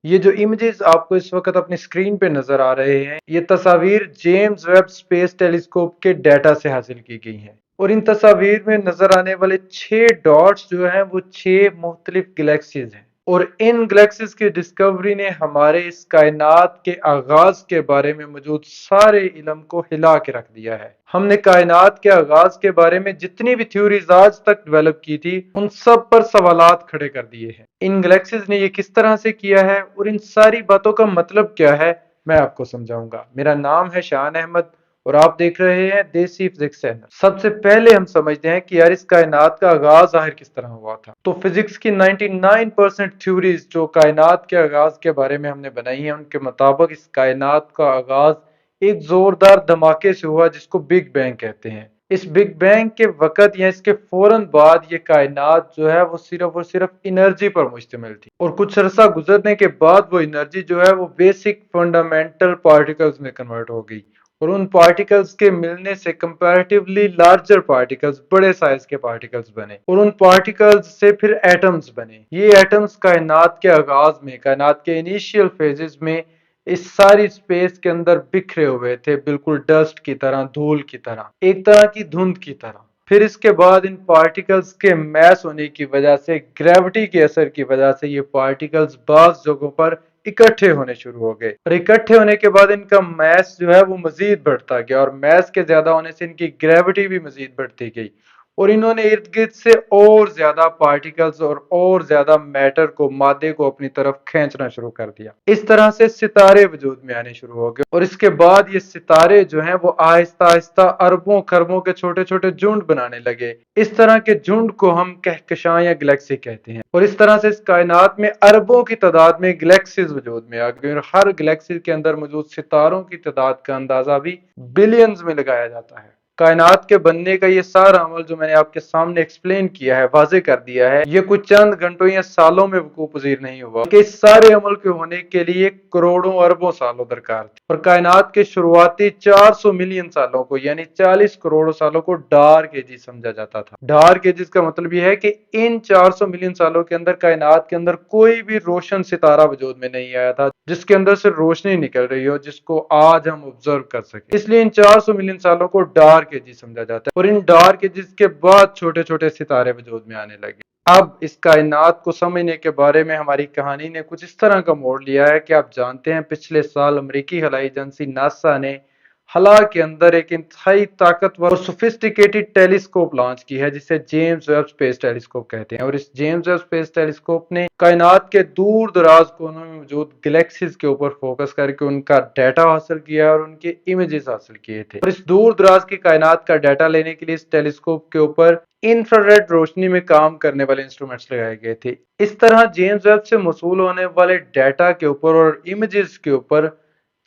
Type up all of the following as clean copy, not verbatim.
یہ جو امیجز آپ کو اس وقت اپنی اسکرین پہ نظر آ رہے ہیں، یہ تصاویر جیمز ویب اسپیس ٹیلیسکوپ کے ڈیٹا سے حاصل کی گئی ہیں، اور ان تصاویر میں نظر آنے والے 6 ڈاٹس جو ہیں وہ 6 مختلف گلیکسیز ہیں، اور ان گلیکسیز کی ڈسکوری نے ہمارے اس کائنات کے آغاز کے بارے میں موجود سارے علم کو ہلا کے رکھ دیا ہے۔ ہم نے کائنات کے آغاز کے بارے میں جتنی بھی تھیوریز آج تک ڈیولپ کی تھی، ان سب پر سوالات کھڑے کر دیے ہیں۔ ان گلیکسیز نے یہ کس طرح سے کیا ہے اور ان ساری باتوں کا مطلب کیا ہے، میں آپ کو سمجھاؤں گا۔ میرا نام ہے شان احمد اور آپ دیکھ رہے ہیں دیسی فزکس چینل۔ سب سے پہلے ہم سمجھتے ہیں کہ یار اس کائنات کا آغاز آخر کس طرح ہوا تھا۔ تو فزکس کی 99% تھیوریز جو کائنات کے آغاز کے بارے میں ہم نے بنائی ہیں، ان کے مطابق اس کائنات کا آغاز ایک زوردار دھماکے سے ہوا جس کو بگ بینگ کہتے ہیں۔ اس بگ بینگ کے وقت یا اس کے فوراً بعد یہ کائنات جو ہے وہ صرف اور صرف انرجی پر مشتمل تھی، اور کچھ عرصہ گزرنے کے بعد وہ انرجی جو ہے وہ بیسک فنڈامنٹل پارٹیکلز میں کنورٹ ہو گئی، اور ان پارٹیکلز کے ملنے سے کمپیریٹیولی لارجر پارٹیکلز، بڑے سائز کے پارٹیکلز بنے، اور ان پارٹیکلز سے پھر ایٹمز بنے۔ یہ ایٹمز کائنات کے آغاز میں، کائنات کے انیشیل فیزز میں اس ساری سپیس کے اندر بکھرے ہوئے تھے، بالکل ڈسٹ کی طرح، دھول کی طرح، ایک طرح کی دھند کی طرح۔ پھر اس کے بعد ان پارٹیکلز کے میس ہونے کی وجہ سے، گریوٹی کے اثر کی وجہ سے، یہ پارٹیکلز بعض جگہوں پر اکٹھے ہونے شروع ہو گئے، اور اکٹھے ہونے کے بعد ان کا میس جو ہے وہ مزید بڑھتا گیا، اور میس کے زیادہ ہونے سے ان کی گریوٹی بھی مزید بڑھتی گئی، اور انہوں نے ارد گرد سے اور زیادہ پارٹیکلز اور زیادہ میٹر کو، مادے کو اپنی طرف کھینچنا شروع کر دیا۔ اس طرح سے ستارے وجود میں آنے شروع ہو گئے، اور اس کے بعد یہ ستارے جو ہیں وہ آہستہ آہستہ اربوں خربوں کے چھوٹے چھوٹے جھنڈ بنانے لگے۔ اس طرح کے جھنڈ کو ہم کہکشاں یا گلیکسی کہتے ہیں، اور اس طرح سے اس کائنات میں اربوں کی تعداد میں گلیکسیز وجود میں آ گئے، اور ہر گلیکسی کے اندر موجود ستاروں کی تعداد کا اندازہ بھی بلینز میں لگایا جاتا ہے۔ کائنات کے بننے کا یہ سارا عمل جو میں نے آپ کے سامنے ایکسپلین کیا ہے، واضح کر دیا ہے، یہ کچھ چند گھنٹوں یا سالوں میں وقوع پذیر نہیں ہوا کہ اس سارے عمل کے ہونے کے لیے کروڑوں اربوں سالوں درکار تھے، اور کائنات کے شروعاتی 400 ملین سالوں کو، یعنی 40 کروڑ سالوں کو ڈارک ایجز سمجھا جاتا تھا۔ ڈارک ایجز کا مطلب یہ ہے کہ ان 400 ملین سالوں کے اندر کائنات کے اندر کوئی بھی روشن ستارہ وجود میں نہیں آیا تھا جس کے اندر سے روشنی نکل رہی ہو، جس کو آج ہم آبزرو کر سکیں۔ اس لیے ان 400 ملین سالوں کو ڈارک ایجز سمجھا جاتا ہے، اور ان ڈارک ایجز کے بعد چھوٹے چھوٹے ستارے وجود میں آنے لگے۔ اب اس کائنات کو سمجھنے کے بارے میں ہماری کہانی نے کچھ اس طرح کا موڑ لیا ہے کہ آپ جانتے ہیں پچھلے سال امریکی خلائی ایجنسی ناسا نے خلا کے اندر ایک انتہائی طاقتور اور سوفسٹیکیٹڈ ٹیلیسکوپ لانچ کی ہے جسے جیمز ویب اسپیس ٹیلیسکوپ کہتے ہیں، اور اس جیمز ویب اسپیس ٹیلیسکوپ نے کائنات کے دور دراز کونوں میں موجود گلیکسیز کے اوپر فوکس کر کے ان کا ڈیٹا حاصل کیا اور ان کے امیجز حاصل کیے تھے، اور اس دور دراز کی کائنات کا ڈیٹا لینے کے لیے اس ٹیلیسکوپ کے اوپر انفراریڈ روشنی میں کام کرنے والے انسٹرومنٹس لگائے گئے تھے۔ اس طرح جیمز ویب سے موصول ہونے والے ڈیٹا کے اوپر اور امیجز کے اوپر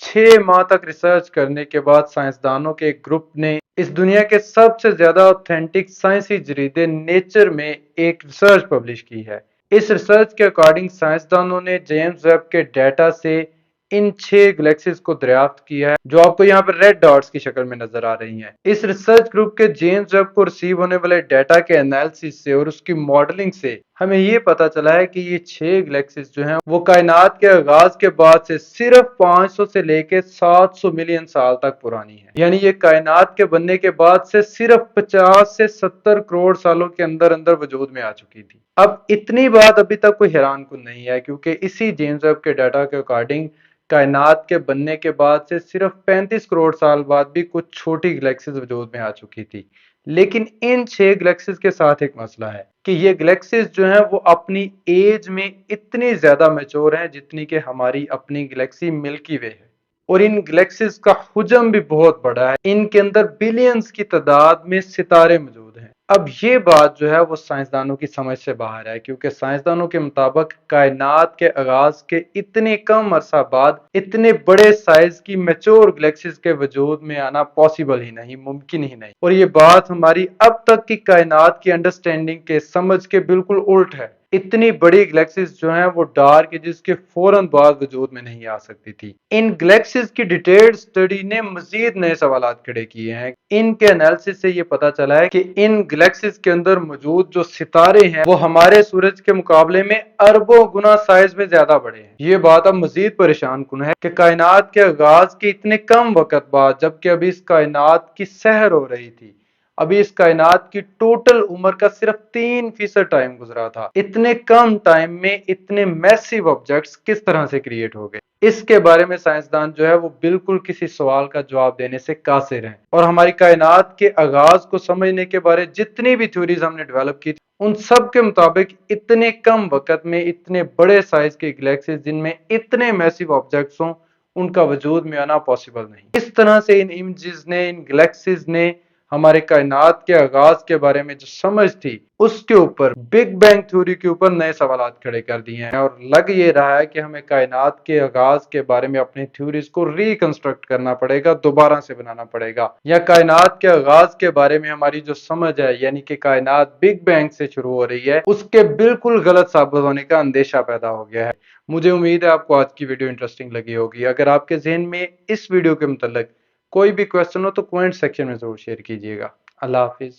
6 ماہ تک ریسرچ کرنے کے بعد سائنسدانوں کے ایک گروپ نے اس دنیا کے سب سے زیادہ اوتھینٹک سائنسی جریدے نیچر میں ایک ریسرچ پبلش کی ہے۔ اس ریسرچ کے اکارڈنگ سائنسدانوں نے جیمز ویب کے ڈیٹا سے ان 6 گلیکسیز کو دریافت کیا ہے جو آپ کو یہاں پر ریڈ ڈاٹس کی شکل میں نظر آ رہی ہیں۔ اس ریسرچ گروپ کے جیمز ویب کو ریسیو ہونے والے ڈیٹا کے انالیسس سے اور اس کی ماڈلنگ سے ہمیں یہ پتا چلا ہے کہ یہ 6 گلیکسیز جو ہیں وہ کائنات کے آغاز کے بعد سے صرف 500 سے لے کے 700 ملین سال تک پرانی ہے، یعنی یہ کائنات کے بننے کے بعد سے صرف 50 سے 70 کروڑ سالوں کے اندر اندر وجود میں آ چکی تھی۔ اب اتنی بات ابھی تک کوئی حیران کن نہیں ہے، کیونکہ اسی جیمز ویب کے ڈیٹا کے اکارڈنگ کائنات کے بننے کے بعد سے صرف 35 کروڑ سال بعد بھی کچھ چھوٹی گلیکسیز وجود میں آ چکی تھی۔ لیکن ان 6 گلیکسیز کے ساتھ ایک مسئلہ ہے کہ یہ گلیکسیز جو ہیں وہ اپنی ایج میں اتنی زیادہ میچور ہیں جتنی کہ ہماری اپنی گلیکسی ملکی وے ہے، اور ان گلیکسیز کا حجم بھی بہت بڑا ہے، ان کے اندر بلینز کی تعداد میں ستارے موجود ہیں۔ اب یہ بات جو ہے وہ سائنسدانوں کی سمجھ سے باہر ہے، کیونکہ سائنسدانوں کے مطابق کائنات کے آغاز کے اتنے کم عرصہ بعد اتنے بڑے سائز کی میچور گلیکسیز کے وجود میں آنا پاسبل ہی نہیں، ممکن ہی نہیں، اور یہ بات ہماری اب تک کی کائنات کی انڈرسٹینڈنگ کے سمجھ کے بالکل الٹ ہے۔ اتنی بڑی گلیکسیز جو ہیں وہ ڈارک ایجز کے فوراً بعد وجود میں نہیں آ سکتی تھی۔ ان گلیکسیز کی ڈیٹیلڈ سٹڈی نے مزید نئے سوالات کھڑے کیے ہیں۔ ان کے انالیسس سے یہ پتا چلا ہے کہ ان گلیکسیز کے اندر موجود جو ستارے ہیں وہ ہمارے سورج کے مقابلے میں اربوں گنا سائز میں زیادہ بڑے ہیں۔ یہ بات اب مزید پریشان کن ہے کہ کائنات کے آغاز کے اتنے کم وقت بعد، جبکہ ابھی اس کائنات کی سحر ہو رہی تھی، ابھی اس کائنات کی ٹوٹل عمر کا صرف 3% ٹائم گزرا تھا، اتنے کم ٹائم میں اتنے میسیو آبجیکٹس کس طرح سے کریٹ ہو گئے؟ اس کے بارے میں سائنسدان جو ہے وہ بالکل کسی سوال کا جواب دینے سے قاصر ہیں، اور ہماری کائنات کے آغاز کو سمجھنے کے بارے جتنی بھی تھیوریز ہم نے ڈیولپ کی تھی، ان سب کے مطابق اتنے کم وقت میں اتنے بڑے سائز کے گلیکسیز جن میں اتنے میسیو آبجیکٹس ہوں، ان کا وجود میں آنا پاسبل نہیں۔ اس طرح سے ان امیجز نے، ان گلیکسیز نے ہمارے کائنات کے آغاز کے بارے میں جو سمجھ تھی، اس کے اوپر بگ بینگ تھیوری کے اوپر نئے سوالات کھڑے کر دیے ہیں، اور لگ یہ رہا ہے کہ ہمیں کائنات کے آغاز کے بارے میں اپنی تھیوریز کو ریکنسٹرکٹ کرنا پڑے گا، دوبارہ سے بنانا پڑے گا، یا کائنات کے آغاز کے بارے میں ہماری جو سمجھ ہے، یعنی کہ کائنات بگ بینگ سے شروع ہو رہی ہے، اس کے بالکل غلط ثابت ہونے کا اندیشہ پیدا ہو گیا ہے۔ مجھے امید ہے آپ کو آج کی ویڈیو انٹرسٹنگ لگی ہوگی۔ اگر آپ کے ذہن میں اس ویڈیو کے متعلق کوئی بھی کویسچن ہو تو کوئنٹ سیکشن میں ضرور شیئر کیجیے گا۔ اللہ حافظ۔